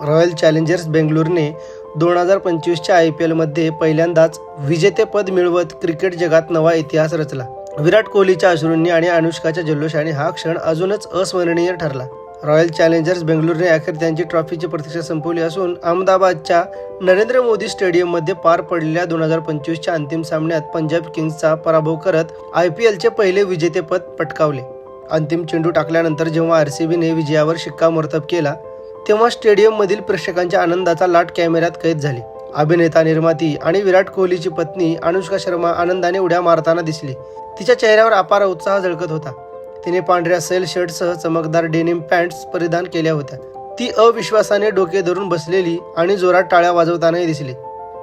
Royal challengers बेंगळुरूने 2025च्या IPLमध्ये पहिल्यांदाच विजेतेपद मिळवत क्रिकेट जगात नवा इतिहास रचला. विराट कोहलीच्या अश्रूंनी आणि अनुष्काच्या जल्लोषाने हा क्षण अजूनच अस्मरणीय ठरला. रॉयल चॅलेंजर्स बेंगळुरूने अखेर त्यांची ट्रॉफीची प्रतीक्षा संपवली असून अहमदाबादच्या नरेंद्र मोदी स्टेडियममध्ये पार पडलेल्या 2025च्या अंतिम सामन्यात पंजाब किंग्सचा पराभव करत IPLचे पहिले विजेतेपद पटकावले. अंतिम चेंडू टाकल्यानंतर जेव्हा RCBने विजयावर शिक्कामोर्तब केला तेव्हा स्टेडियममधील प्रेक्षकांच्या आनंदाचा लाट कॅमेऱ्यात कैद झाली. अभिनेता, निर्माती आणि विराट कोहलीची पत्नी अनुष्का शर्मा आनंदाने उड्या मारताना दिसली. तिच्या चेहऱ्यावर अपार उत्साह झळकत होता. तिने पांढऱ्या सैल शर्टसह चमकदार डेनिम पॅन्ट्स परिधान केल्या होत्या. ती अविश्वासाने डोके धरून बसलेली आणि जोरात टाळ्या वाजवतानाही दिसली.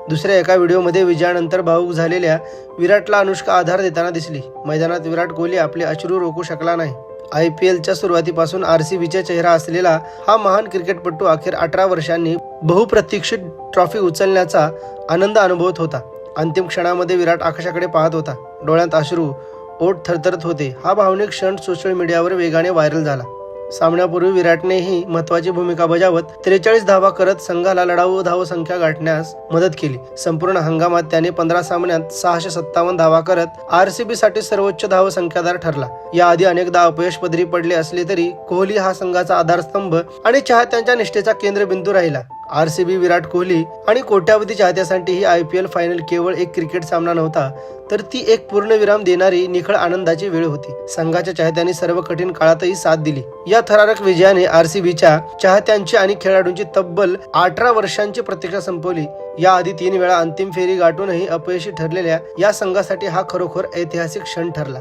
दुसऱ्या एका व्हिडिओमध्ये विजयानंतर भावूक झालेल्या विराटला अनुष्का आधार देताना दिसली. मैदानात विराट कोहली आपले अश्रू रोखू शकला नाही. IPLच्या सुरुवातीपासून RCBचा चेहरा असलेला हा महान क्रिकेटपटू अखेर 18 वर्षांनी बहुप्रतीक्षित ट्रॉफी उचलण्याचा आनंद अनुभवत होता. अंतिम क्षणामध्ये विराट आकाशाकडे पाहत होता. डोळ्यात अश्रू, ओठ थरथरत होते. हा भावनिक क्षण सोशल मीडियावर वेगाने व्हायरल झाला. सामन्यापूर्वी विराटनेही महत्त्वाची भूमिका बजावत 43 धावा करत संघाला लढाऊ धावसंख्या गाठण्यास मदत केली. संपूर्ण हंगामात त्याने 15 सामन्यात 657 धावा करत RCBसाठी सर्वोच्च धावसंख्यादार ठरला. याआधी अनेकदा अपयश पदरी पडले असले तरी कोहली हा संघाचा आधारस्तंभ आणि चाहत्यांच्या निष्ठेचा केंद्रबिंदू राहिला. RCB, विराट कोहली आणि कोट्यावधी चाहत्यांसाठी ही IPL फायनल केवळ एक क्रिकेट सामना नव्हता, तर ती एक पूर्णविराम देणारी निखळ आनंदाची वेळ होती. संघाच्या चाहत्यांनी सर्व कठीण काळातही साथ दिली. या थरारक विजयाने RCBच्या चाहत्यांची आणि खेळाडूंची तब्बल 18 वर्षांची प्रतीक्षा संपवली. याआधी 3 वेळा अंतिम फेरी गाठूनही अपयशी ठरलेल्या या संघासाठी हा खरोखर ऐतिहासिक क्षण ठरला.